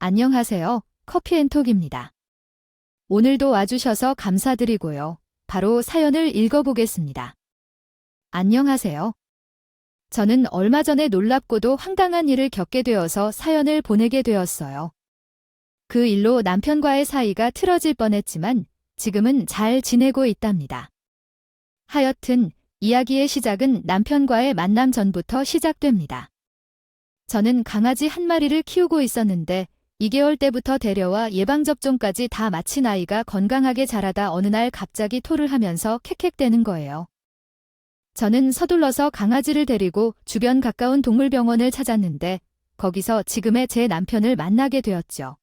안녕하세요. 커피앤톡입니다. 오늘도 와주셔서 감사드리고요. 바로 사연을 읽어보겠습니다. 안녕하세요. 저는 얼마 전에 놀랍고도 황당한 일을 겪게 되어서 사연을 보내게 되었어요. 그 일로 남편과의 사이가 틀어질 뻔했지만 지금은 잘 지내고 있답니다. 하여튼 이야기의 시작은 남편과의 만남 전부터 시작됩니다. 저는 강아지 한 마리를 키우고 있었는데 2개월 때부터 데려와 예방접종까지 다 마친 아이가 건강하게 자라다 어느 날 갑자기 토를 하면서 캑캑대는 거예요. 저는 서둘러서 강아지를 데리고 주변 가까운 동물병원을 찾았는데 거기서 지금의 제 남편을 만나게 되었죠.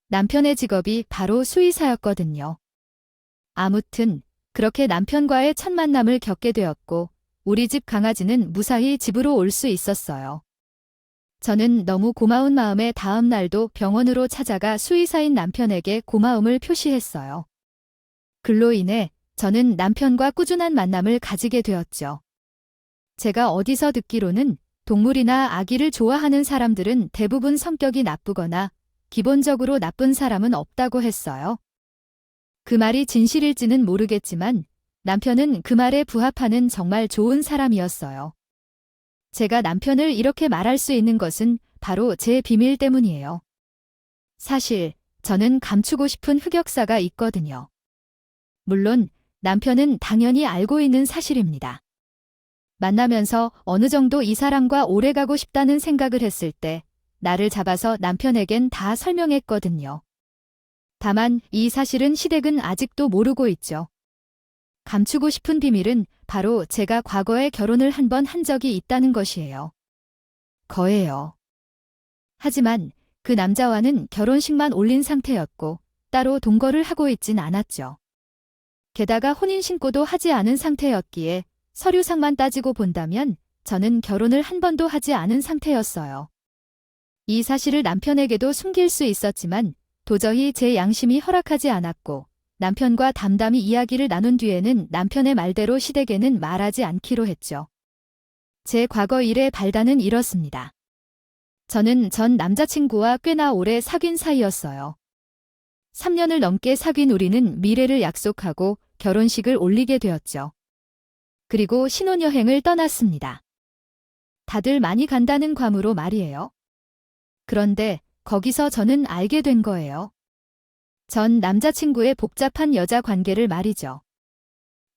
남편의 직업이 바로 수의사였거든요. 아무튼 그렇게 남편과의 첫 만남을 겪게 되었고 우리 집 강아지는 무사히 집으로 올 수 있었어요. 저는 너무 고마운 마음에 다음 날도 병원으로 찾아가 수의사인 남편에게 고마움을 표시했어요. 그로 인해 저는 남편과 꾸준한 만남을 가지게 되었죠. 제가 어디서 듣기로는 동물이나 아기를 좋아하는 사람들은 대부분 성격이 나쁘거나 기본적으로 나쁜 사람은 없다고 했어요. 그 말이 진실일지는 모르겠지만 남편은 그 말에 부합하는 정말 좋은 사람이었어요. 제가 남편을 이렇게 말할 수 있는 것은 바로 제 비밀 때문이에요. 사실 저는 감추고 싶은 흑역사가 있거든요. 물론 남편은 당연히 알고 있는 사실입니다. 만나면서 어느 정도 이 사람과 오래 가고 싶다는 생각을 했을 때 나를 잡아서 남편에겐 다 설명했거든요. 다만 이 사실은 시댁은 아직도 모르고 있죠. 감추고 싶은 비밀은 바로 제가 과거에 결혼을 한 번 한 적이 있다는 것이에요. 거예요. 하지만 그 남자와는 결혼식만 올린 상태였고 따로 동거를 하고 있진 않았죠. 게다가 혼인신고도 하지 않은 상태였기에 서류상만 따지고 본다면 저는 결혼을 한 번도 하지 않은 상태였어요. 이 사실을 남편에게도 숨길 수 있었지만 도저히 제 양심이 허락하지 않았고 남편과 담담히 이야기를 나눈 뒤에는 남편의 말대로 시댁에는 말하지 않기로 했죠. 제 과거 일의 발단은 이렇습니다. 저는 전 남자친구와 꽤나 오래 사귄 사이였어요. 3년을 넘게 사귄 우리는 미래를 약속하고 결혼식을 올리게 되었죠. 그리고 신혼여행을 떠났습니다. 다들 많이 간다는 괌으로 말이에요. 그런데 거기서 저는 알게 된 거예요. 전 남자친구의 복잡한 여자 관계를 말이죠.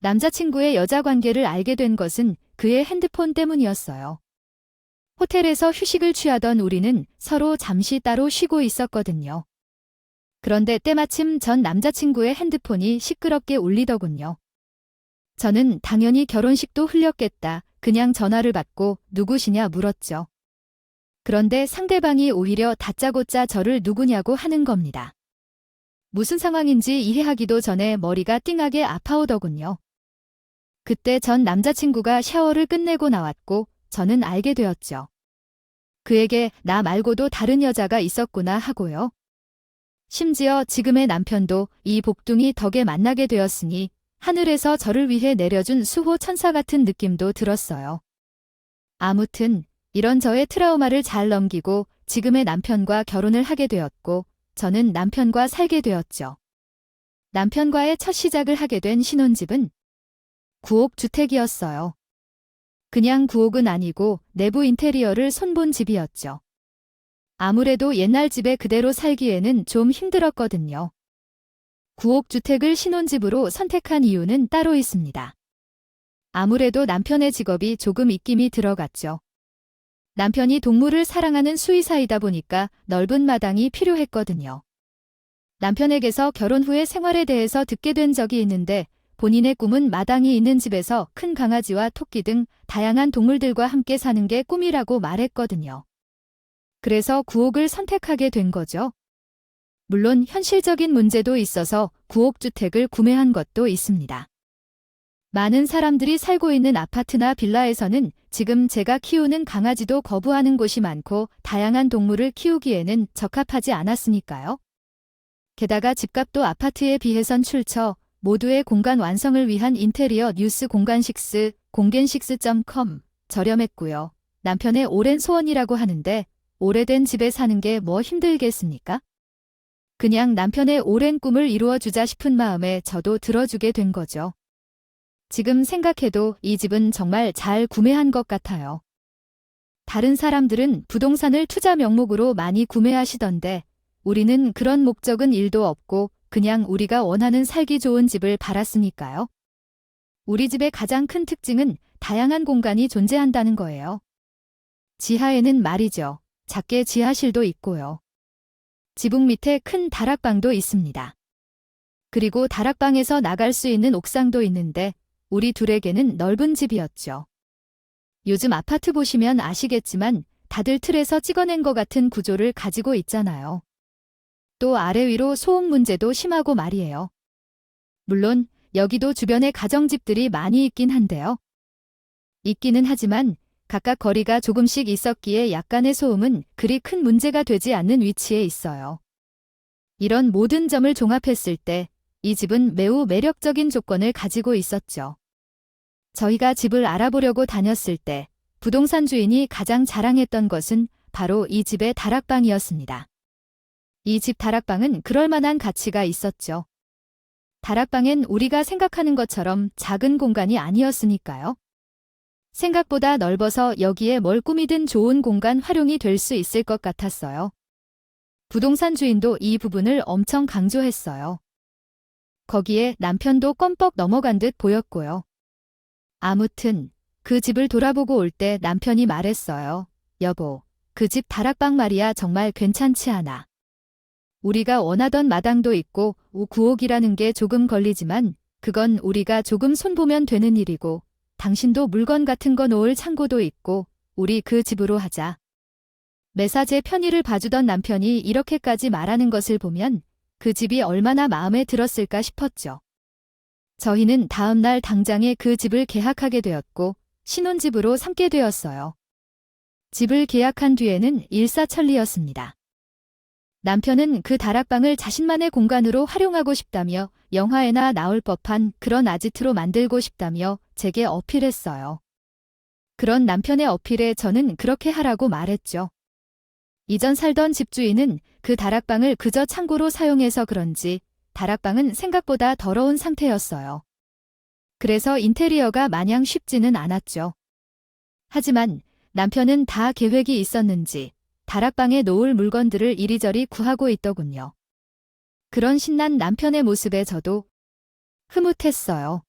남자친구의 여자 관계를 알게 된 것은 그의 핸드폰 때문이었어요. 호텔에서 휴식을 취하던 우리는 서로 잠시 따로 쉬고 있었거든요. 그런데 때마침 전 남자친구의 핸드폰이 시끄럽게 울리더군요. 저는 당연히 결혼식도 흘렸겠다. 그냥 전화를 받고 누구시냐 물었죠. 그런데 상대방이 오히려 다짜고짜 저를 누구냐고 하는 겁니다. 무슨 상황인지 이해하기도 전에 머리가 띵하게 아파오더군요. 그때 전 남자친구가 샤워를 끝내고 나왔고 저는 알게 되었죠. 그에게 나 말고도 다른 여자가 있었구나 하고요. 심지어 지금의 남편도 이 복둥이 덕에 만나게 되었으니 하늘에서 저를 위해 내려준 수호 천사 같은 느낌도 들었어요. 아무튼 이런 저의 트라우마를 잘 넘기고 지금의 남편과 결혼을 하게 되었고 저는 남편과 살게 되었죠. 남편과의 첫 시작을 하게 된 신혼집은 9옥 주택이었어요. 그냥 9옥은 아니고 내부 인테리어를 손본 집이었죠. 아무래도 옛날 집에 그대로 살기에는 좀 힘들었거든요. 9옥 주택을 신혼집으로 선택한 이유는 따로 있습니다. 아무래도 남편의 직업이 조금 입김이 들어갔죠. 남편이 동물을 사랑하는 수의사이다 보니까 넓은 마당이 필요했거든요. 남편에게서 결혼 후의 생활에 대해서 듣게 된 적이 있는데 본인의 꿈은 마당이 있는 집에서 큰 강아지와 토끼 등 다양한 동물들과 함께 사는 게 꿈이라고 말했거든요. 그래서 9옥을 선택하게 된 거죠. 물론 현실적인 문제도 있어서 9옥 주택을 구매한 것도 있습니다. 많은 사람들이 살고 있는 아파트나 빌라에서는 지금 제가 키우는 강아지도 거부하는 곳이 많고 다양한 동물을 키우기에는 적합하지 않았으니까요. 게다가 집값도 아파트에 비해선 출처, 모두의 공간 완성을 위한 인테리어 뉴스 공간식스, 공겐식스.com 저렴했고요. 남편의 오랜 소원이라고 하는데 오래된 집에 사는 게 뭐 힘들겠습니까? 그냥 남편의 오랜 꿈을 이루어주자 싶은 마음에 저도 들어주게 된 거죠. 지금 생각해도 이 집은 정말 잘 구매한 것 같아요. 다른 사람들은 부동산을 투자 명목으로 많이 구매하시던데 우리는 그런 목적은 일도 없고 그냥 우리가 원하는 살기 좋은 집을 팔았으니까요. 우리 집의 가장 큰 특징은 다양한 공간이 존재한다는 거예요. 지하에는 말이죠. 작게 지하실도 있고요. 지붕 밑에 큰 다락방도 있습니다. 그리고 다락방에서 나갈 수 있는 옥상도 있는데 우리 둘에게는 넓은 집이었죠. 요즘 아파트 보시면 아시겠지만 다들 틀에서 찍어낸 것 같은 구조를 가지고 있잖아요. 또 아래 위로 소음 문제도 심하고 말이에요. 물론 여기도 주변에 가정집들이 많이 있긴 한데요. 있기는 하지만 각각 거리가 조금씩 있었기에 약간의 소음은 그리 큰 문제가 되지 않는 위치에 있어요. 이런 모든 점을 종합했을 때 이 집은 매우 매력적인 조건을 가지고 있었죠. 저희가 집을 알아보려고 다녔을 때 부동산 주인이 가장 자랑했던 것은 바로 이 집의 다락방이었습니다. 이 집 다락방은 그럴 만한 가치가 있었죠. 다락방엔 우리가 생각하는 것처럼 작은 공간이 아니었으니까요. 생각보다 넓어서 여기에 뭘 꾸미든 좋은 공간 활용이 될 수 있을 것 같았어요. 부동산 주인도 이 부분을 엄청 강조했어요. 거기에 남편도 껌뻑 넘어간 듯 보였고요. 아무튼 그 집을 돌아보고 올 때 남편이 말했어요. 여보, 그 집 다락방 말이야 정말 괜찮지 않아. 우리가 원하던 마당도 있고 9억이라는 게 조금 걸리지만 그건 우리가 조금 손보면 되는 일이고 당신도 물건 같은 거 놓을 창고도 있고 우리 그 집으로 하자. 매사 제 편의를 봐주던 남편이 이렇게까지 말하는 것을 보면 그 집이 얼마나 마음에 들었을까 싶었죠. 저희는 다음 날 당장에 그 집을 계약하게 되었고 신혼집으로 삼게 되었어요. 집을 계약한 뒤에는 일사천리였습니다. 남편은 그 다락방을 자신만의 공간으로 활용하고 싶다며 영화에나 나올 법한 그런 아지트로 만들고 싶다며 제게 어필했어요. 그런 남편의 어필에 저는 그렇게 하라고 말했죠. 이전 살던 집주인은 그 다락방을 그저 창고로 사용해서 그런지 다락방은 생각보다 더러운 상태였어요. 그래서 인테리어가 마냥 쉽지는 않았죠. 하지만 남편은 다 계획이 있었는지 다락방에 놓을 물건들을 이리저리 구하고 있더군요. 그런 신난 남편의 모습에 저도 흐뭇했어요.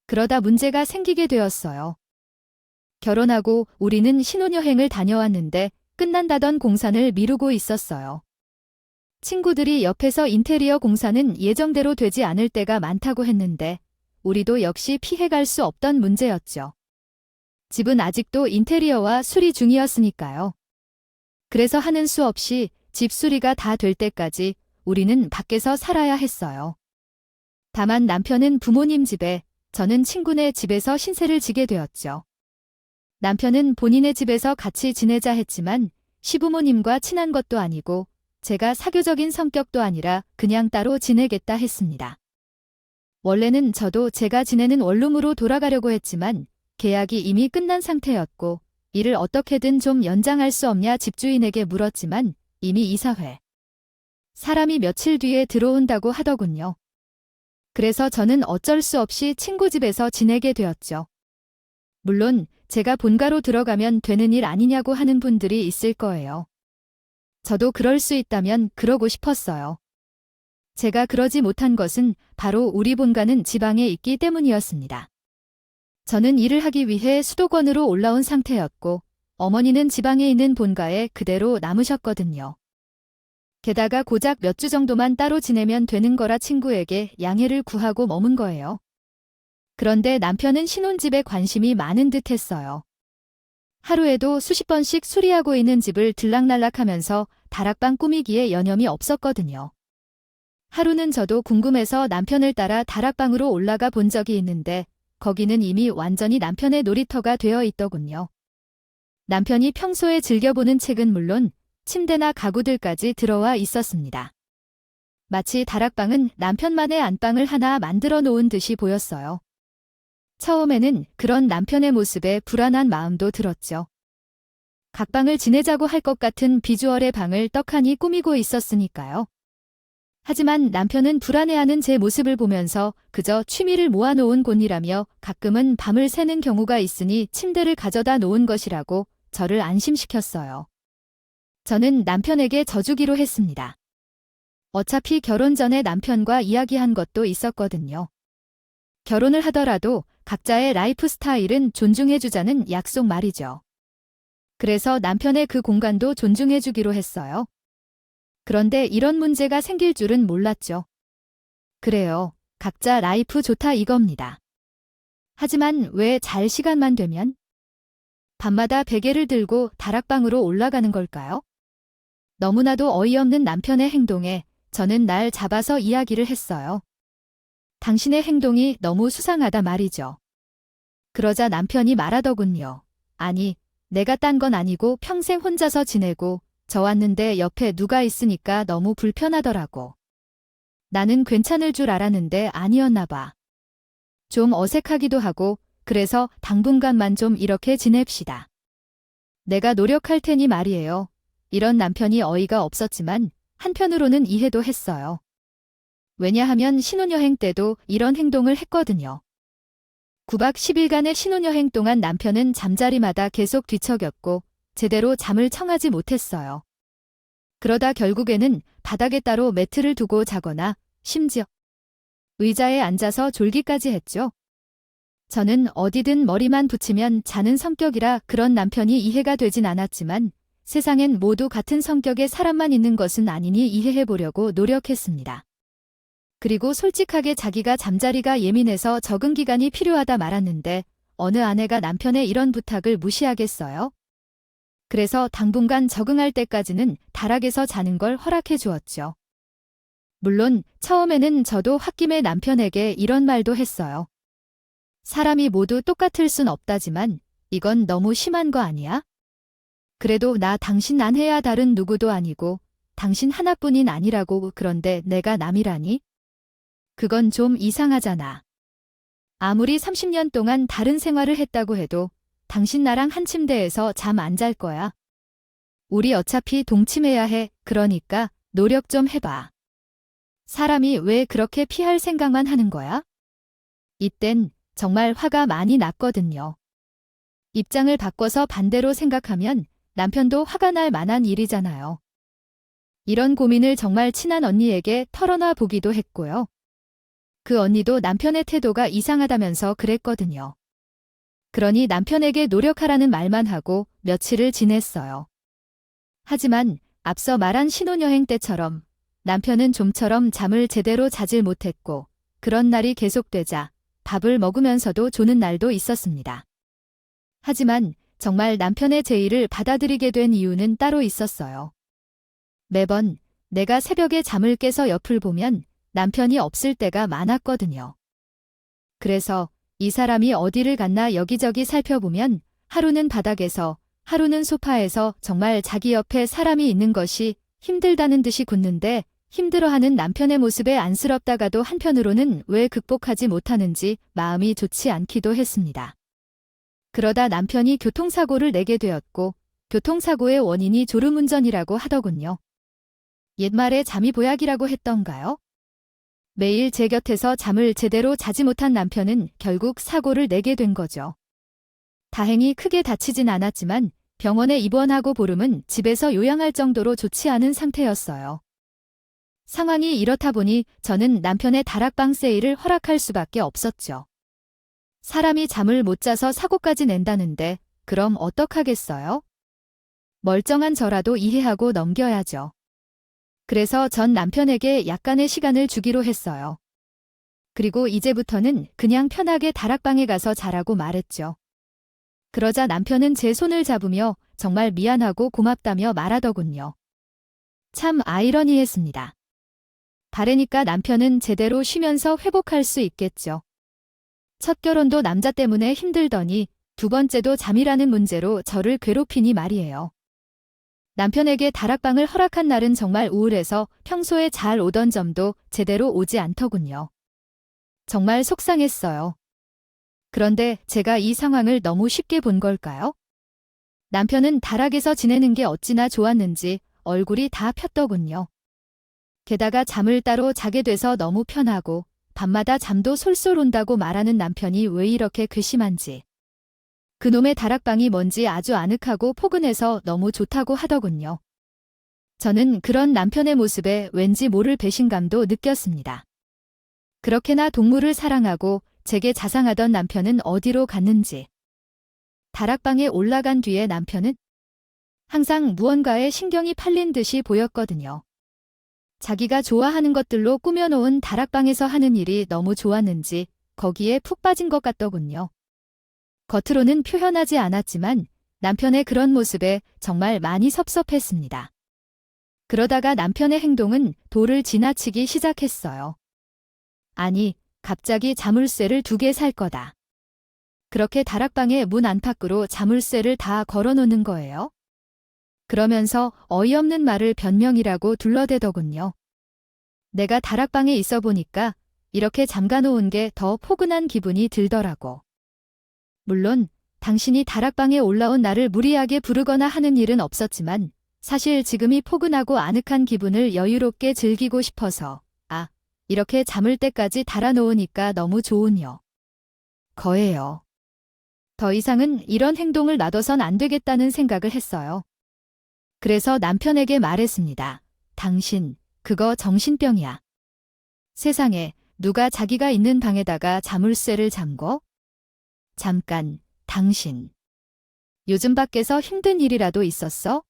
그러다 문제가 생기게 되었어요. 결혼하고 우리는 신혼여행을 다녀왔는데 끝난다던 공사를 미루고 있었어요. 친구들이 옆에서 인테리어 공사는 예정대로 되지 않을 때가 많다고 했는데 우리도 역시 피해갈 수 없던 문제였죠. 집은 아직도 인테리어와 수리 중이었으니까요. 그래서 하는 수 없이 집 수리가 다 될 때까지 우리는 밖에서 살아야 했어요. 다만 남편은 부모님 집에, 저는 친구네 집에서 신세를 지게 되었죠. 남편은 본인의 집에서 같이 지내자 했지만 시부모님과 친한 것도 아니고 제가 사교적인 성격도 아니라 그냥 따로 지내겠다 했습니다. 원래는 저도 제가 지내는 원룸으로 돌아가려고 했지만 계약이 이미 끝난 상태였고 이를 어떻게든 좀 연장할 수 없냐 집주인에게 물었지만 이미 이사회 사람이 며칠 뒤에 들어온다고 하더군요. 그래서 저는 어쩔 수 없이 친구 집에서 지내게 되었죠. 물론 제가 본가로 들어가면 되는 일 아니냐고 하는 분들이 있을 거예요. 저도 그럴 수 있다면 그러고 싶었어요. 제가 그러지 못한 것은 바로 우리 본가는 지방에 있기 때문이었습니다. 저는 일을 하기 위해 수도권으로 올라온 상태였고 어머니는 지방에 있는 본가에 그대로 남으셨거든요. 게다가 고작 몇 주 정도만 따로 지내면 되는 거라 친구에게 양해를 구하고 머문 거예요. 그런데 남편은 신혼집에 관심이 많은 듯 했어요. 하루에도 수십 번씩 수리하고 있는 집을 들락날락하면서 다락방 꾸미기에 여념이 없었거든요. 하루는 저도 궁금해서 남편을 따라 다락방으로 올라가 본 적이 있는데 거기는 이미 완전히 남편의 놀이터가 되어 있더군요. 남편이 평소에 즐겨보는 책은 물론 침대나 가구들까지 들어와 있었습니다. 마치 다락방은 남편만의 안방을 하나 만들어 놓은 듯이 보였어요. 처음에는 그런 남편의 모습에 불안한 마음도 들었죠. 각방을 지내자고 할 것 같은 비주얼의 방을 떡하니 꾸미고 있었으니까요. 하지만 남편은 불안해하는 제 모습을 보면서 그저 취미를 모아놓은 곤이라며 가끔은 밤을 새는 경우가 있으니 침대를 가져다 놓은 것이라고 저를 안심시켰어요. 저는 남편에게 져주기로 했습니다. 어차피 결혼 전에 남편과 이야기한 것도 있었거든요. 결혼을 하더라도 각자의 라이프 스타일은 존중해주자는 약속 말이죠. 그래서 남편의 그 공간도 존중해주기로 했어요. 그런데 이런 문제가 생길 줄은 몰랐죠. 그래요. 각자 라이프 좋다 이겁니다. 하지만 왜 잘 시간만 되면? 밤마다 베개를 들고 다락방으로 올라가는 걸까요? 너무나도 어이없는 남편의 행동에 저는 날 잡아서 이야기를 했어요. 당신의 행동이 너무 수상하다 말이죠. 그러자 남편이 말하더군요. 아니, 내가 딴 건 아니고 평생 혼자서 지내고 저 왔는데 옆에 누가 있으니까 너무 불편하더라고. 나는 괜찮을 줄 알았는데 아니었나 봐. 좀 어색하기도 하고 그래서 당분간만 좀 이렇게 지냅시다. 내가 노력할 테니 말이에요. 이런 남편이 어이가 없었지만 한편으로는 이해도 했어요. 왜냐하면 신혼여행 때도 이런 행동을 했거든요. 9박 10일간의 신혼여행 동안 남편은 잠자리마다 계속 뒤척였고 제대로 잠을 청하지 못했어요. 그러다 결국에는 바닥에 따로 매트를 두고 자거나 심지어 의자에 앉아서 졸기까지 했죠. 저는 어디든 머리만 붙이면 자는 성격이라 그런 남편이 이해가 되진 않았지만 세상엔 모두 같은 성격의 사람만 있는 것은 아니니 이해해 보려고 노력했습니다. 그리고 솔직하게 자기가 잠자리가 예민해서 적응 기간이 필요하다 말았는데 어느 아내가 남편의 이런 부탁을 무시하겠어요? 그래서 당분간 적응할 때까지는 다락에서 자는 걸 허락해 주었죠. 물론 처음에는 저도 홧김에 남편에게 이런 말도 했어요. 사람이 모두 똑같을 순 없다지만 이건 너무 심한 거 아니야? 그래도 나 당신 아내야 다른 누구도 아니고 당신 하나뿐인 아니라고. 그런데 내가 남이라니? 그건 좀 이상하잖아. 아무리 30년 동안 다른 생활을 했다고 해도 당신 나랑 한 침대에서 잠 안 잘 거야. 우리 어차피 동침해야 해. 그러니까 노력 좀 해봐. 사람이 왜 그렇게 피할 생각만 하는 거야? 이땐 정말 화가 많이 났거든요. 입장을 바꿔서 반대로 생각하면 남편도 화가 날 만한 일이잖아요. 이런 고민을 정말 친한 언니에게 털어놔 보기도 했고요. 그 언니도 남편의 태도가 이상하다면서 그랬거든요. 그러니 남편에게 노력하라는 말만 하고 며칠을 지냈어요. 하지만 앞서 말한 신혼여행 때처럼 남편은 좀처럼 잠을 제대로 자질 못했고 그런 날이 계속되자 밥을 먹으면서도 조는 날도 있었습니다. 하지만 정말 남편의 제의를 받아들이게 된 이유는 따로 있었어요. 매번 내가 새벽에 잠을 깨서 옆을 보면 남편이 없을 때가 많았거든요. 그래서 이 사람이 어디를 갔나 여기저기 살펴보면 하루는 바닥에서, 하루는 소파에서 정말 자기 옆에 사람이 있는 것이 힘들다는 듯이 굳는데 힘들어하는 남편의 모습에 안쓰럽다가도 한편으로는 왜 극복하지 못하는지 마음이 좋지 않기도 했습니다. 그러다 남편이 교통사고를 내게 되었고 교통사고의 원인이 졸음운전이라고 하더군요. 옛말에 잠이 보약이라고 했던가요? 매일 제 곁에서 잠을 제대로 자지 못한 남편은 결국 사고를 내게 된 거죠. 다행히 크게 다치진 않았지만 병원에 입원하고 보름은 집에서 요양할 정도로 좋지 않은 상태였어요. 상황이 이렇다 보니 저는 남편의 다락방 세일을 허락할 수밖에 없었죠. 사람이 잠을 못 자서 사고까지 낸다는데 그럼 어떡하겠어요? 멀쩡한 저라도 이해하고 넘겨야죠. 그래서 전 남편에게 약간의 시간을 주기로 했어요. 그리고 이제부터는 그냥 편하게 다락방에 가서 자라고 말했죠. 그러자 남편은 제 손을 잡으며 정말 미안하고 고맙다며 말하더군요. 참 아이러니했습니다. 바래니까 남편은 제대로 쉬면서 회복할 수 있겠죠. 첫 결혼도 남자 때문에 힘들더니 두 번째도 잠이라는 문제로 저를 괴롭히니 말이에요. 남편에게 다락방을 허락한 날은 정말 우울해서 평소에 잘 오던 점도 제대로 오지 않더군요. 정말 속상했어요. 그런데 제가 이 상황을 너무 쉽게 본 걸까요? 남편은 다락에서 지내는 게 어찌나 좋았는지 얼굴이 다 폈더군요. 게다가 잠을 따로 자게 돼서 너무 편하고 밤마다 잠도 솔솔 온다고 말하는 남편이 왜 이렇게 괘씸한지. 그놈의 다락방이 뭔지 아주 아늑하고 포근해서 너무 좋다고 하더군요. 저는 그런 남편의 모습에 왠지 모를 배신감도 느꼈습니다. 그렇게나 동물을 사랑하고 제게 자상하던 남편은 어디로 갔는지. 다락방에 올라간 뒤에 남편은 항상 무언가에 신경이 팔린 듯이 보였거든요. 자기가 좋아하는 것들로 꾸며놓은 다락방에서 하는 일이 너무 좋았는지 거기에 푹 빠진 것 같더군요. 겉으로는 표현하지 않았지만 남편의 그런 모습에 정말 많이 섭섭했습니다. 그러다가 남편의 행동은 도를 지나치기 시작했어요. 아니, 갑자기 자물쇠를 2개 살 거다. 그렇게 다락방의 문 안팎으로 자물쇠를 다 걸어놓는 거예요. 그러면서 어이없는 말을 변명이라고 둘러대더군요. 내가 다락방에 있어 보니까 이렇게 잠가놓은 게 더 포근한 기분이 들더라고. 물론 당신이 다락방에 올라온 나를 무리하게 부르거나 하는 일은 없었지만 사실 지금이 포근하고 아늑한 기분을 여유롭게 즐기고 싶어서 이렇게 잠을 때까지 달아놓으니까 너무 좋으뇨. 거예요. 더 이상은 이런 행동을 놔둬선 안 되겠다는 생각을 했어요. 그래서 남편에게 말했습니다. 당신, 그거 정신병이야. 세상에 누가 자기가 있는 방에다가 자물쇠를 잠궈? 잠깐, 당신. 요즘 밖에서 힘든 일이라도 있었어?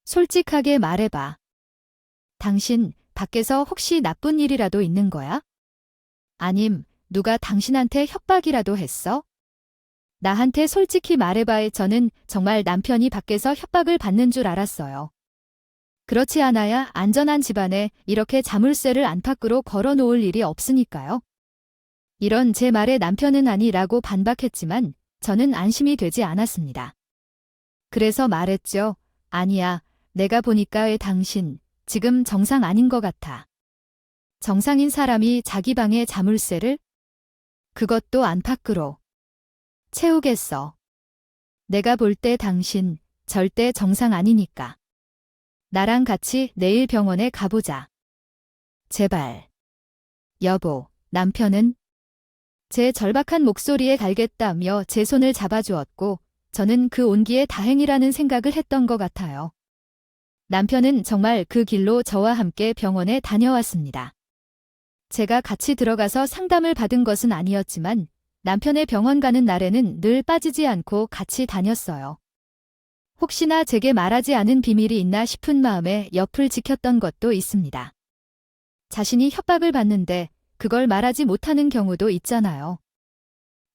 솔직하게 말해봐. 당신, 밖에서 혹시 나쁜 일이라도 있는 거야? 아님, 누가 당신한테 협박이라도 했어? 나한테 솔직히 말해봐. 저는 정말 남편이 밖에서 협박을 받는 줄 알았어요. 그렇지 않아야 안전한 집안에 이렇게 자물쇠를 안팎으로 걸어놓을 일이 없으니까요. 이런 제 말에 남편은 아니라고 반박했지만 저는 안심이 되지 않았습니다. 그래서 말했죠. 아니야, 내가 보니까 당신 지금 정상 아닌 것 같아. 정상인 사람이 자기 방에 자물쇠를? 그것도 안팎으로. 채우겠어. 내가 볼 때 당신 절대 정상 아니니까. 나랑 같이 내일 병원에 가보자. 제발. 여보, 남편은? 제 절박한 목소리에 갈겠다며 제 손을 잡아주었고 저는 그 온기에 다행이라는 생각을 했던 것 같아요. 남편은 정말 그 길로 저와 함께 병원에 다녀왔습니다. 제가 같이 들어가서 상담을 받은 것은 아니었지만 남편의 병원 가는 날에는 늘 빠지지 않고 같이 다녔어요. 혹시나 제게 말하지 않은 비밀이 있나 싶은 마음에 옆을 지켰던 것도 있습니다. 자신이 협박을 받는데 그걸 말하지 못하는 경우도 있잖아요.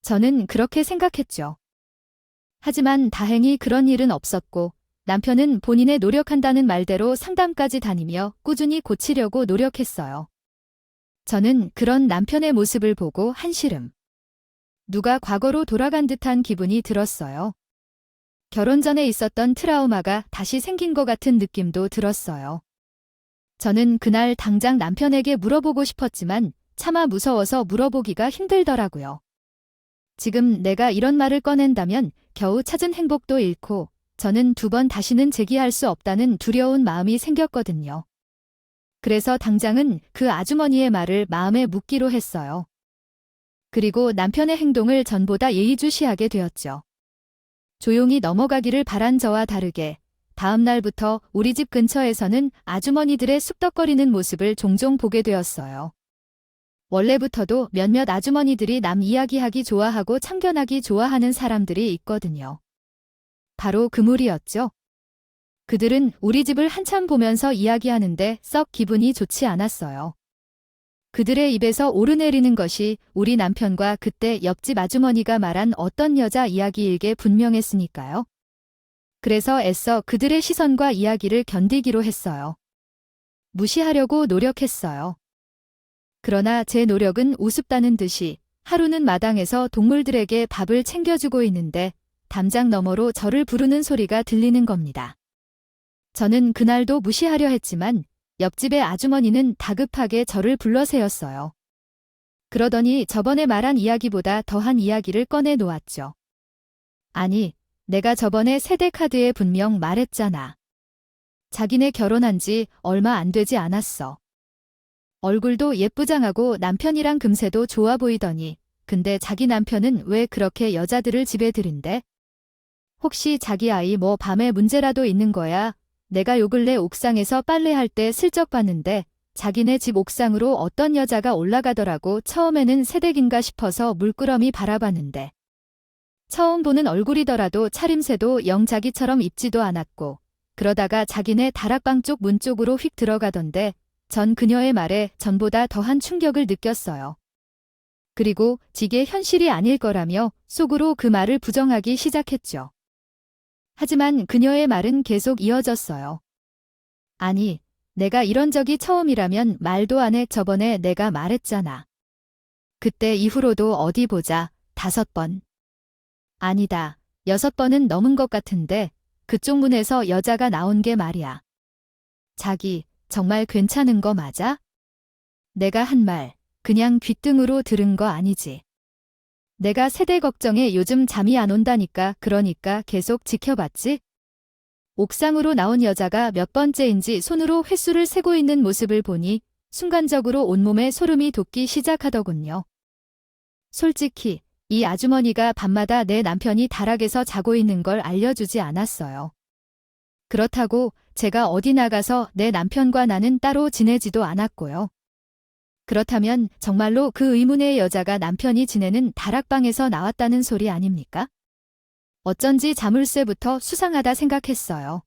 저는 그렇게 생각했죠. 하지만 다행히 그런 일은 없었고 남편은 본인의 노력한다는 말대로 상담까지 다니며 꾸준히 고치려고 노력했어요. 저는 그런 남편의 모습을 보고 한시름. 누가 과거로 돌아간 듯한 기분이 들었어요. 결혼 전에 있었던 트라우마가 다시 생긴 것 같은 느낌도 들었어요. 저는 그날 당장 남편에게 물어보고 싶었지만 차마 무서워서 물어보기가 힘들더라고요. 지금 내가 이런 말을 꺼낸다면 겨우 찾은 행복도 잃고 저는 2번 다시는 재기할 수 없다는 두려운 마음이 생겼거든요. 그래서 당장은 그 아주머니의 말을 마음에 묻기로 했어요. 그리고 남편의 행동을 전보다 예의주시하게 되었죠. 조용히 넘어가기를 바란 저와 다르게 다음 날부터 우리 집 근처에서는 아주머니들의 쑥덕거리는 모습을 종종 보게 되었어요. 원래부터도 몇몇 아주머니들이 남 이야기하기 좋아하고 참견하기 좋아하는 사람들이 있거든요. 바로 그 무리였죠. 그들은 우리 집을 한참 보면서 이야기하는데 썩 기분이 좋지 않았어요. 그들의 입에서 오르내리는 것이 우리 남편과 그때 옆집 아주머니가 말한 어떤 여자 이야기일 게 분명했으니까요. 그래서 애써 그들의 시선과 이야기를 견디기로 했어요. 무시하려고 노력했어요. 그러나 제 노력은 우습다는 듯이 하루는 마당에서 동물들에게 밥을 챙겨주고 있는데 담장 너머로 저를 부르는 소리가 들리는 겁니다. 저는 그날도 무시하려 했지만 옆집의 아주머니는 다급하게 저를 불러세웠어요. 그러더니 저번에 말한 이야기보다 더한 이야기를 꺼내 놓았죠. 아니, 내가 저번에 세대카드에 분명 말했잖아. 자기네 결혼한 지 얼마 안 되지 않았어. 얼굴도 예쁘장하고 남편이랑 금세도 좋아 보이더니 근데 자기 남편은 왜 그렇게 여자들을 집에 들인대? 혹시 자기 아이 뭐 밤에 문제라도 있는 거야? 내가 요 근래 옥상에서 빨래할 때 슬쩍 봤는데 자기네 집 옥상으로 어떤 여자가 올라가더라고. 처음에는 새댁인가 싶어서 물끄러미 바라봤는데 처음 보는 얼굴이더라도 차림새도 영 자기처럼 입지도 않았고 그러다가 자기네 다락방 쪽 문 쪽으로 휙 들어가던데 전 그녀의 말에 전보다 더한 충격을 느꼈어요. 그리고 이게 현실이 아닐 거라며 속으로 그 말을 부정하기 시작했죠. 하지만 그녀의 말은 계속 이어졌어요. 아니, 내가 이런 적이 처음이라면 말도 안 해. 저번에 내가 말했잖아. 그때 이후로도 어디 보자. 5번. 아니다. 6번은 넘은 것 같은데 그쪽 문에서 여자가 나온 게 말이야. 자기, 정말 괜찮은 거 맞아? 내가 한 말, 그냥 귓등으로 들은 거 아니지. 내가 세대 걱정에 요즘 잠이 안 온다니까. 그러니까 계속 지켜봤지? 옥상으로 나온 여자가 몇 번째인지 손으로 횟수를 세고 있는 모습을 보니 순간적으로 온몸에 소름이 돋기 시작하더군요. 솔직히 이 아주머니가 밤마다 내 남편이 다락에서 자고 있는 걸 알려주지 않았어요. 그렇다고 제가 어디 나가서 내 남편과 나는 따로 지내지도 않았고요. 그렇다면 정말로 그 의문의 여자가 남편이 지내는 다락방에서 나왔다는 소리 아닙니까? 어쩐지 자물쇠부터 수상하다 생각했어요.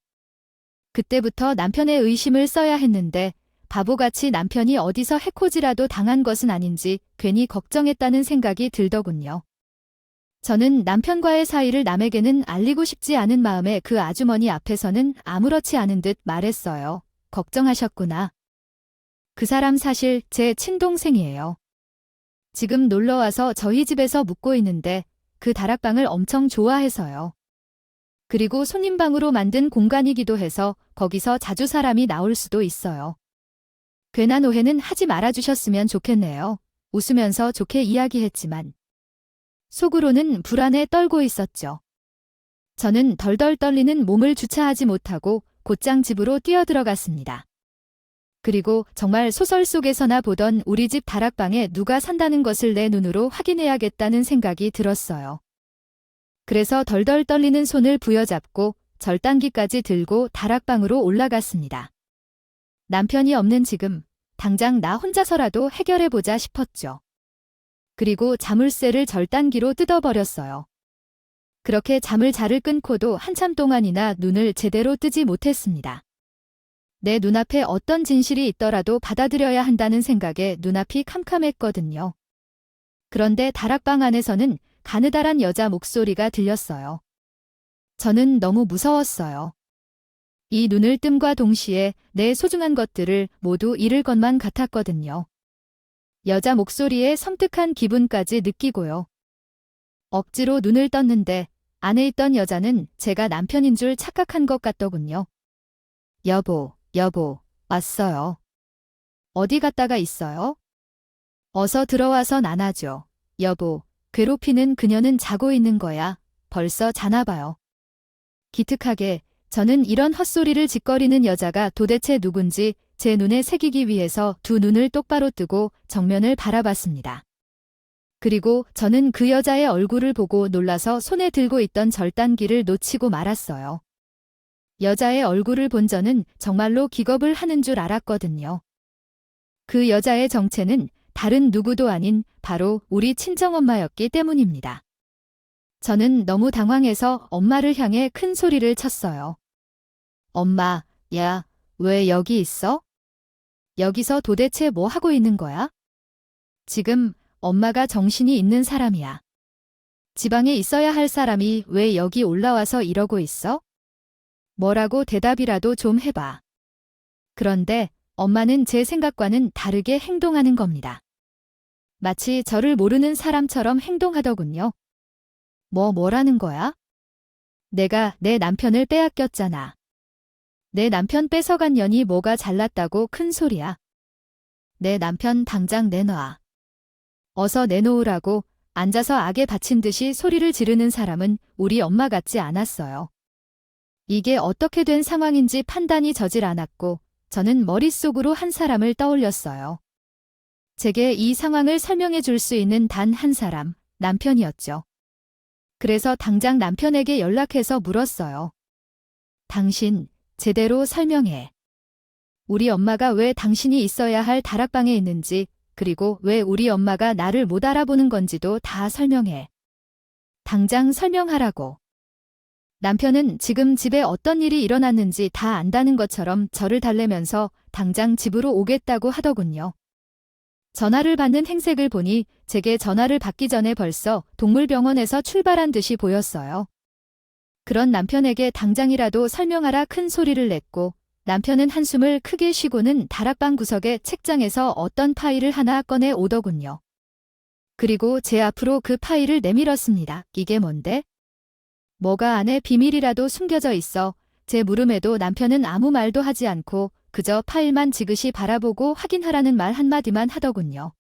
그때부터 남편의 의심을 써야 했는데 바보같이 남편이 어디서 해코지라도 당한 것은 아닌지 괜히 걱정했다는 생각이 들더군요. 저는 남편과의 사이를 남에게는 알리고 싶지 않은 마음에 그 아주머니 앞에서는 아무렇지 않은 듯 말했어요. 걱정하셨구나. 그 사람 사실 제 친동생이에요. 지금 놀러와서 저희 집에서 묵고 있는데 그 다락방을 엄청 좋아해서요. 그리고 손님방으로 만든 공간이기도 해서 거기서 자주 사람이 나올 수도 있어요. 괜한 오해는 하지 말아주셨으면 좋겠네요. 웃으면서 좋게 이야기했지만 속으로는 불안에 떨고 있었죠. 저는 덜덜 떨리는 몸을 주차하지 못하고 곧장 집으로 뛰어들어갔습니다. 그리고 정말 소설 속에서나 보던 우리 집 다락방에 누가 산다는 것을 내 눈으로 확인해야겠다는 생각이 들었어요. 그래서 덜덜 떨리는 손을 부여잡고 절단기까지 들고 다락방으로 올라갔습니다. 남편이 없는 지금 당장 나 혼자서라도 해결해보자 싶었죠. 그리고 자물쇠를 절단기로 뜯어버렸어요. 그렇게 잠을 잘을 끊고도 한참 동안이나 눈을 제대로 뜨지 못했습니다. 내 눈앞에 어떤 진실이 있더라도 받아들여야 한다는 생각에 눈앞이 캄캄했거든요. 그런데 다락방 안에서는 가느다란 여자 목소리가 들렸어요. 저는 너무 무서웠어요. 이 눈을 뜸과 동시에 내 소중한 것들을 모두 잃을 것만 같았거든요. 여자 목소리에 섬뜩한 기분까지 느끼고요. 억지로 눈을 떴는데 안에 있던 여자는 제가 남편인 줄 착각한 것 같더군요. 여보, 왔어요. 어디 갔다가 있어요? 어서 들어와서 안아줘. 여보, 괴롭히는 그녀는 자고 있는 거야. 벌써 자나 봐요. 기특하게 저는 이런 헛소리를 짓거리는 여자가 도대체 누군지 제 눈에 새기기 위해서 두 눈을 똑바로 뜨고 정면을 바라봤습니다. 그리고 저는 그 여자의 얼굴을 보고 놀라서 손에 들고 있던 절단기를 놓치고 말았어요. 여자의 얼굴을 본 저는 정말로 기겁을 하는 줄 알았거든요. 그 여자의 정체는 다른 누구도 아닌 바로 우리 친정엄마였기 때문입니다. 저는 너무 당황해서 엄마를 향해 큰 소리를 쳤어요. 엄마, 야, 왜 여기 있어? 여기서 도대체 뭐 하고 있는 거야? 지금 엄마가 정신이 있는 사람이야. 지방에 있어야 할 사람이 왜 여기 올라와서 이러고 있어? 뭐라고 대답이라도 좀 해봐. 그런데 엄마는 제 생각과는 다르게 행동하는 겁니다. 마치 저를 모르는 사람처럼 행동하더군요. 뭐라는 거야? 내가 내 남편을 빼앗겼잖아. 내 남편 뺏어간 년이 뭐가 잘났다고 큰 소리야. 내 남편 당장 내놔. 어서 내놓으라고. 앉아서 악에 바친 듯이 소리를 지르는 사람은 우리 엄마 같지 않았어요. 이게 어떻게 된 상황인지 판단이 저질 않았고 저는 머릿속으로 한 사람을 떠올렸어요. 제게 이 상황을 설명해 줄 수 있는 단 한 사람, 남편이었죠. 그래서 당장 남편에게 연락해서 물었어요. 당신, 제대로 설명해. 우리 엄마가 왜 당신이 있어야 할 다락방에 있는지, 그리고 왜 우리 엄마가 나를 못 알아보는 건지도 다 설명해. 당장 설명하라고. 남편은 지금 집에 어떤 일이 일어났는지 다 안다는 것처럼 저를 달래면서 당장 집으로 오겠다고 하더군요. 전화를 받는 행색을 보니 제게 전화를 받기 전에 벌써 동물병원에서 출발한 듯이 보였어요. 그런 남편에게 당장이라도 설명하라 큰 소리를 냈고 남편은 한숨을 크게 쉬고는 다락방 구석의 책장에서 어떤 파일을 하나 꺼내 오더군요. 그리고 제 앞으로 그 파일을 내밀었습니다. 이게 뭔데? 뭐가 안에 비밀이라도 숨겨져 있어. 제 물음에도 남편은 아무 말도 하지 않고 그저 파일만 지그시 바라보고 확인하라는 말 한마디만 하더군요.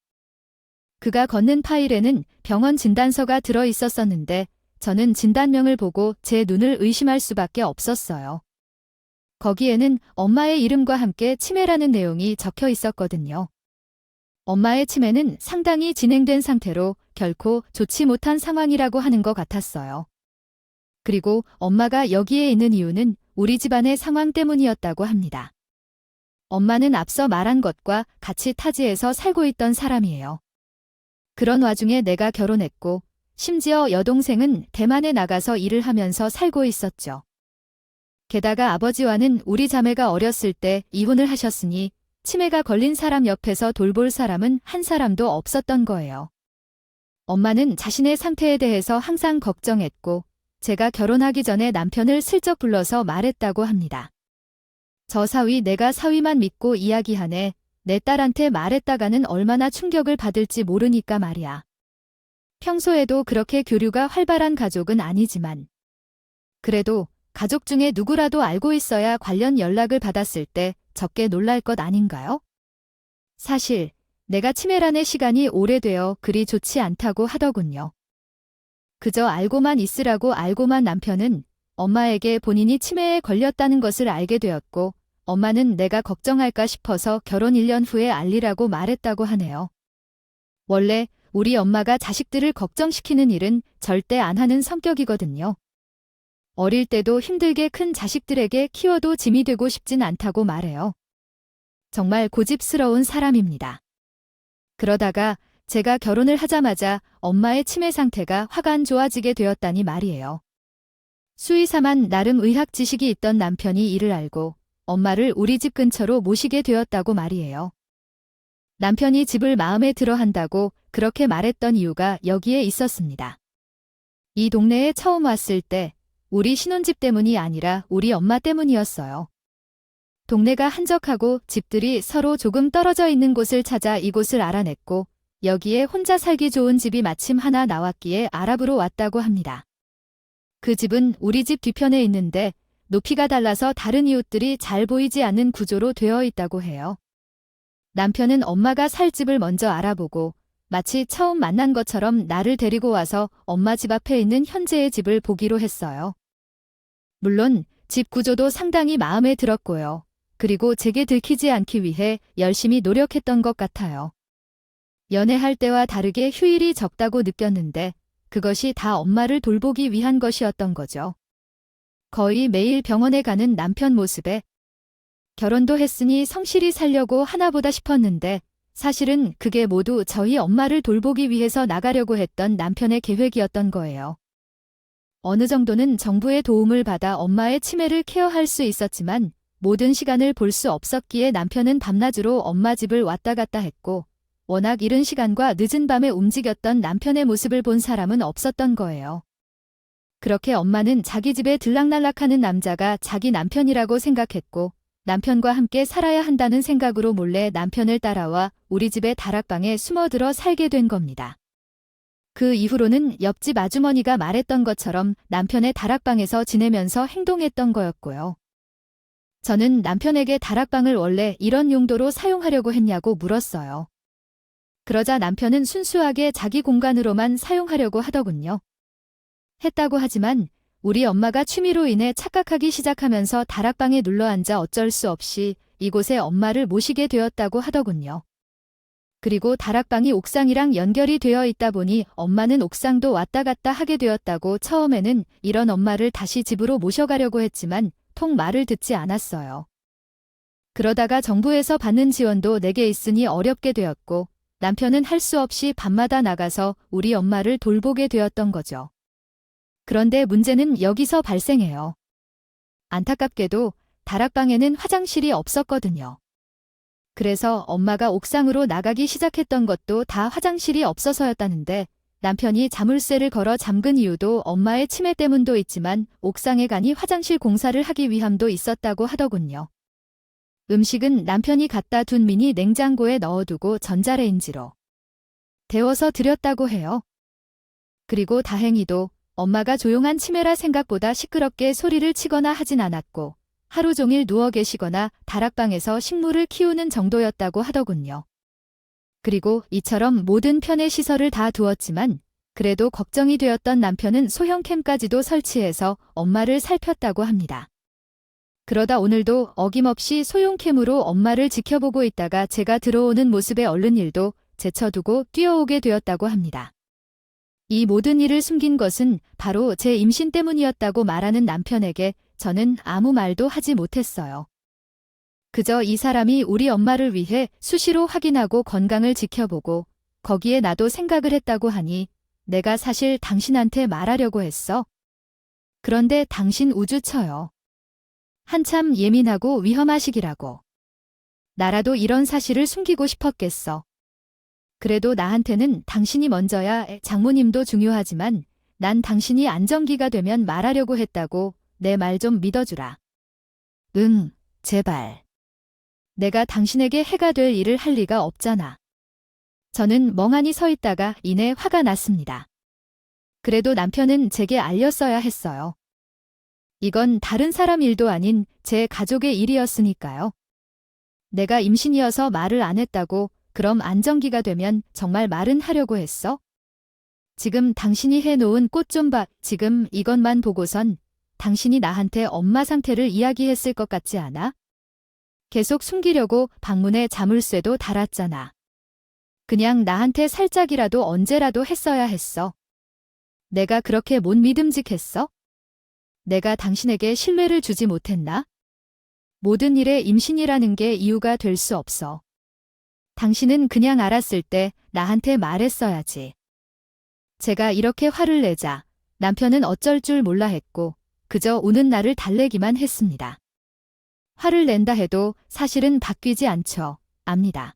그가 건넨 파일에는 병원 진단서가 들어 있었었는데 저는 진단명을 보고 제 눈을 의심할 수밖에 없었어요. 거기에는 엄마의 이름과 함께 치매라는 내용이 적혀 있었거든요. 엄마의 치매는 상당히 진행된 상태로 결코 좋지 못한 상황이라고 하는 것 같았어요. 그리고 엄마가 여기에 있는 이유는 우리 집안의 상황 때문이었다고 합니다. 엄마는 앞서 말한 것과 같이 타지에서 살고 있던 사람이에요. 그런 와중에 내가 결혼했고 심지어 여동생은 대만에 나가서 일을 하면서 살고 있었죠. 게다가 아버지와는 우리 자매가 어렸을 때 이혼을 하셨으니 치매가 걸린 사람 옆에서 돌볼 사람은 한 사람도 없었던 거예요. 엄마는 자신의 상태에 대해서 항상 걱정했고 제가 결혼하기 전에 남편을 슬쩍 불러서 말했다고 합니다. 저 사위 내가 사위만 믿고 이야기하네. 내 딸한테 말했다가는 얼마나 충격을 받을지 모르니까 말이야. 평소에도 그렇게 교류가 활발한 가족은 아니지만 그래도 가족 중에 누구라도 알고 있어야 관련 연락을 받았을 때 적게 놀랄 것 아닌가요? 사실 내가 치매란의 시간이 오래되어 그리 좋지 않다고 하더군요. 그저 알고만 있으라고 알고만 남편은 엄마에게 본인이 치매에 걸렸다는 것을 알게 되었고 엄마는 내가 걱정할까 싶어서 결혼 1년 후에 알리라고 말했다고 하네요. 원래 우리 엄마가 자식들을 걱정시키는 일은 절대 안 하는 성격이거든요. 어릴 때도 힘들게 큰 자식들에게 키워도 짐이 되고 싶진 않다고 말해요. 정말 고집스러운 사람입니다. 그러다가 제가 결혼을 하자마자 엄마의 치매 상태가 확 안 좋아지게 되었다니 말이에요. 수의사만 나름 의학 지식이 있던 남편이 이를 알고 엄마를 우리 집 근처로 모시게 되었다고 말이에요. 남편이 집을 마음에 들어 한다고 그렇게 말했던 이유가 여기에 있었습니다. 이 동네에 처음 왔을 때 우리 신혼집 때문이 아니라 우리 엄마 때문이었어요. 동네가 한적하고 집들이 서로 조금 떨어져 있는 곳을 찾아 이곳을 알아냈고 여기에 혼자 살기 좋은 집이 마침 하나 나왔기에 알아보러 왔다고 합니다. 그 집은 우리 집 뒤편에 있는데 높이가 달라서 다른 이웃들이 잘 보이지 않는 구조로 되어 있다고 해요. 남편은 엄마가 살 집을 먼저 알아보고 마치 처음 만난 것처럼 나를 데리고 와서 엄마 집 앞에 있는 현재의 집을 보기로 했어요. 물론 집 구조도 상당히 마음에 들었고요. 그리고 제게 들키지 않기 위해 열심히 노력했던 것 같아요. 연애할 때와 다르게 휴일이 적다고 느꼈는데 그것이 다 엄마를 돌보기 위한 것이었던 거죠. 거의 매일 병원에 가는 남편 모습에 결혼도 했으니 성실히 살려고 하나보다 싶었는데 사실은 그게 모두 저희 엄마를 돌보기 위해서 나가려고 했던 남편의 계획이었던 거예요. 어느 정도는 정부의 도움을 받아 엄마의 치매를 케어할 수 있었지만 모든 시간을 볼 수 없었기에 남편은 밤낮으로 엄마 집을 왔다 갔다 했고 워낙 이른 시간과 늦은 밤에 움직였던 남편의 모습을 본 사람은 없었던 거예요. 그렇게 엄마는 자기 집에 들락날락하는 남자가 자기 남편이라고 생각했고 남편과 함께 살아야 한다는 생각으로 몰래 남편을 따라와 우리 집의 다락방에 숨어들어 살게 된 겁니다. 그 이후로는 옆집 아주머니가 말했던 것처럼 남편의 다락방에서 지내면서 행동했던 거였고요. 저는 남편에게 다락방을 원래 이런 용도로 사용하려고 했냐고 물었어요. 그러자 남편은 순수하게 자기 공간으로만 사용하려고 하더군요. 했다고 하지만 우리 엄마가 취미로 인해 착각하기 시작하면서 다락방에 눌러앉아 어쩔 수 없이 이곳에 엄마를 모시게 되었다고 하더군요. 그리고 다락방이 옥상이랑 연결이 되어 있다 보니 엄마는 옥상도 왔다 갔다 하게 되었다고. 처음에는 이런 엄마를 다시 집으로 모셔가려고 했지만 통 말을 듣지 않았어요. 그러다가 정부에서 받는 지원도 내게 있으니 어렵게 되었고 남편은 할 수 없이 밤마다 나가서 우리 엄마를 돌보게 되었던 거죠. 그런데 문제는 여기서 발생해요. 안타깝게도 다락방에는 화장실이 없었거든요. 그래서 엄마가 옥상으로 나가기 시작했던 것도 다 화장실이 없어서였다는데 남편이 자물쇠를 걸어 잠근 이유도 엄마의 치매 때문도 있지만 옥상에 가니 화장실 공사를 하기 위함도 있었다고 하더군요. 음식은 남편이 갖다 둔 미니 냉장고에 넣어두고 전자레인지로 데워서 드렸다고 해요. 그리고 다행히도 엄마가 조용한 치매라 생각보다 시끄럽게 소리를 치거나 하진 않았고 하루 종일 누워 계시거나 다락방에서 식물을 키우는 정도였다고 하더군요. 그리고 이처럼 모든 편의 시설을 다 두었지만 그래도 걱정이 되었던 남편은 소형 캠까지도 설치해서 엄마를 살폈다고 합니다. 그러다 오늘도 어김없이 소형캠으로 엄마를 지켜보고 있다가 제가 들어오는 모습에 얼른 일도 제쳐두고 뛰어오게 되었다고 합니다. 이 모든 일을 숨긴 것은 바로 제 임신 때문이었다고 말하는 남편에게 저는 아무 말도 하지 못했어요. 그저 이 사람이 우리 엄마를 위해 수시로 확인하고 건강을 지켜보고 거기에 나도 생각을 했다고 하니 내가 사실 당신한테 말하려고 했어. 그런데 당신 우주쳐요. 한참 예민하고 위험한 시기라고. 나라도 이런 사실을 숨기고 싶었겠어. 그래도 나한테는 당신이 먼저야. 장모님도 중요하지만 난 당신이 안정기가 되면 말하려고 했다고. 내 말 좀 믿어주라. 응, 제발. 내가 당신에게 해가 될 일을 할 리가 없잖아. 저는 멍하니 서 있다가 이내 화가 났습니다. 그래도 남편은 제게 알렸어야 했어요. 이건 다른 사람 일도 아닌 제 가족의 일이었으니까요. 내가 임신이어서 말을 안 했다고. 그럼 안정기가 되면 정말 말은 하려고 했어? 지금 당신이 해놓은 꽃 좀 봐. 지금 이것만 보고선 당신이 나한테 엄마 상태를 이야기했을 것 같지 않아? 계속 숨기려고 방문에 자물쇠도 달았잖아. 그냥 나한테 살짝이라도 언제라도 했어야 했어. 내가 그렇게 못 믿음직했어? 내가 당신에게 신뢰를 주지 못했나? 모든 일에 임신이라는 게 이유가 될 수 없어. 당신은 그냥 알았을 때 나한테 말했어야지. 제가 이렇게 화를 내자 남편은 어쩔 줄 몰라 했고 그저 우는 나를 달래기만 했습니다. 화를 낸다 해도 사실은 바뀌지 않죠. 압니다.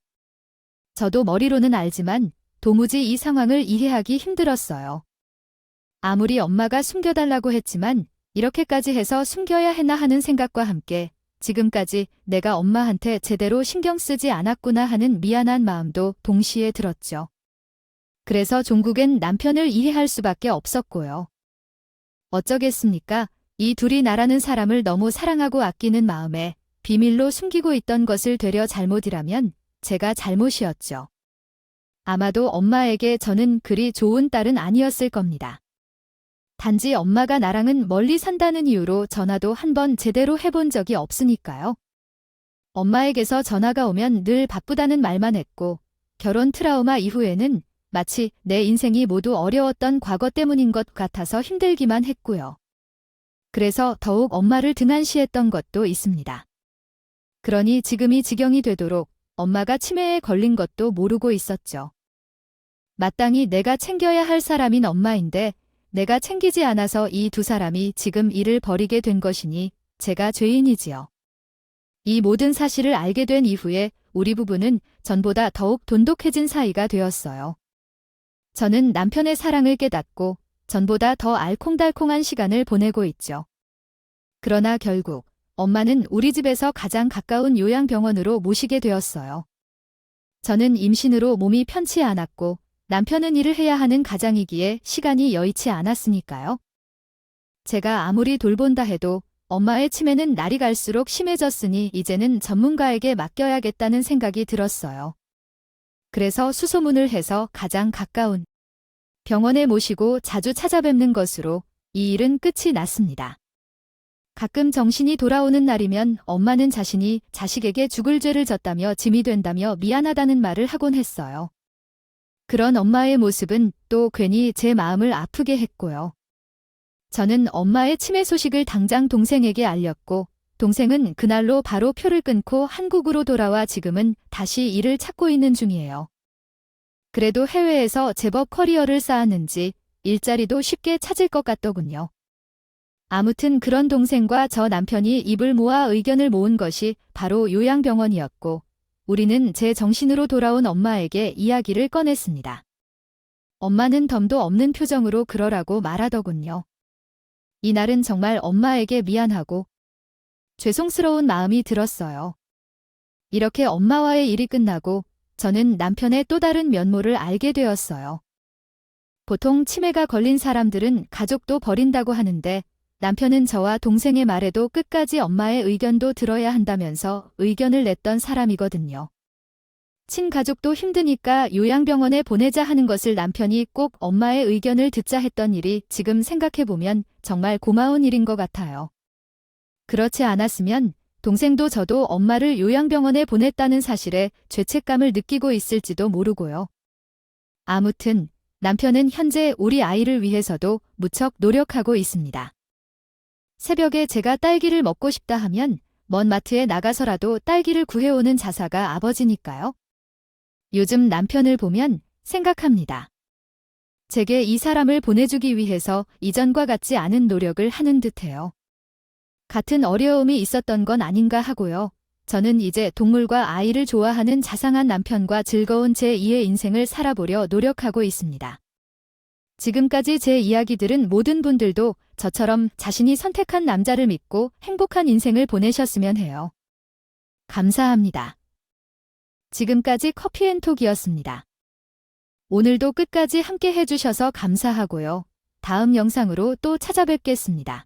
저도 머리로는 알지만 도무지 이 상황을 이해하기 힘들었어요. 아무리 엄마가 숨겨달라고 했지만 이렇게까지 해서 숨겨야 했나 하는 생각과 함께 지금까지 내가 엄마한테 제대로 신경 쓰지 않았구나 하는 미안한 마음도 동시에 들었죠. 그래서 종국엔 남편을 이해할 수밖에 없었고요. 어쩌겠습니까? 이 둘이 나라는 사람을 너무 사랑하고 아끼는 마음에 비밀로 숨기고 있던 것을 되려 잘못이라면 제가 잘못이었죠. 아마도 엄마에게 저는 그리 좋은 딸은 아니었을 겁니다. 단지 엄마가 나랑은 멀리 산다는 이유로 전화도 한 번 제대로 해본 적이 없으니까요. 엄마에게서 전화가 오면 늘 바쁘다는 말만 했고 결혼 트라우마 이후에는 마치 내 인생이 모두 어려웠던 과거 때문인 것 같아서 힘들기만 했고요. 그래서 더욱 엄마를 등한시했던 것도 있습니다. 그러니 지금 이 지경이 되도록 엄마가 치매에 걸린 것도 모르고 있었죠. 마땅히 내가 챙겨야 할 사람인 엄마인데 내가 챙기지 않아서 이 두 사람이 지금 일을 벌이게 된 것이니 제가 죄인이지요. 이 모든 사실을 알게 된 이후에 우리 부부는 전보다 더욱 돈독해진 사이가 되었어요. 저는 남편의 사랑을 깨닫고 전보다 더 알콩달콩한 시간을 보내고 있죠. 그러나 결국 엄마는 우리 집에서 가장 가까운 요양병원으로 모시게 되었어요. 저는 임신으로 몸이 편치 않았고 남편은 일을 해야 하는 가장이기에 시간이 여의치 않았으니까요. 제가 아무리 돌본다 해도 엄마의 치매는 날이 갈수록 심해졌으니 이제는 전문가에게 맡겨야겠다는 생각이 들었어요. 그래서 수소문을 해서 가장 가까운 병원에 모시고 자주 찾아뵙는 것으로 이 일은 끝이 났습니다. 가끔 정신이 돌아오는 날이면 엄마는 자신이 자식에게 죽을 죄를 졌다며 짐이 된다며 미안하다는 말을 하곤 했어요. 그런 엄마의 모습은 또 괜히 제 마음을 아프게 했고요. 저는 엄마의 치매 소식을 당장 동생에게 알렸고 동생은 그날로 바로 표를 끊고 한국으로 돌아와 지금은 다시 일을 찾고 있는 중이에요. 그래도 해외에서 제법 커리어를 쌓았는지 일자리도 쉽게 찾을 것 같더군요. 아무튼 그런 동생과 저 남편이 입을 모아 의견을 모은 것이 바로 요양병원이었고 우리는 제 정신으로 돌아온 엄마에게 이야기를 꺼냈습니다. 엄마는 덤도 없는 표정으로 그러라고 말하더군요. 이날은 정말 엄마에게 미안하고 죄송스러운 마음이 들었어요. 이렇게 엄마와의 일이 끝나고 저는 남편의 또 다른 면모를 알게 되었어요. 보통 치매가 걸린 사람들은 가족도 버린다고 하는데 남편은 저와 동생의 말에도 끝까지 엄마의 의견도 들어야 한다면서 의견을 냈던 사람이거든요. 친가족도 힘드니까 요양병원에 보내자 하는 것을 남편이 꼭 엄마의 의견을 듣자 했던 일이 지금 생각해보면 정말 고마운 일인 것 같아요. 그렇지 않았으면 동생도 저도 엄마를 요양병원에 보냈다는 사실에 죄책감을 느끼고 있을지도 모르고요. 아무튼 남편은 현재 우리 아이를 위해서도 무척 노력하고 있습니다. 새벽에 제가 딸기를 먹고 싶다 하면 먼 마트에 나가서라도 딸기를 구해오는 자사가 아버지니까요. 요즘 남편을 보면 생각합니다. 제게 이 사람을 보내주기 위해서 이전과 같지 않은 노력을 하는 듯해요. 같은 어려움이 있었던 건 아닌가 하고요. 저는 이제 동물과 아이를 좋아하는 자상한 남편과 즐거운 제2의 인생을 살아보려 노력하고 있습니다. 지금까지 제 이야기 들은 모든 분들도 저처럼 자신이 선택한 남자를 믿고 행복한 인생을 보내셨으면 해요. 감사합니다. 지금까지 커피앤톡이었습니다. 오늘도 끝까지 함께 해주셔서 감사하고요. 다음 영상으로 또 찾아뵙겠습니다.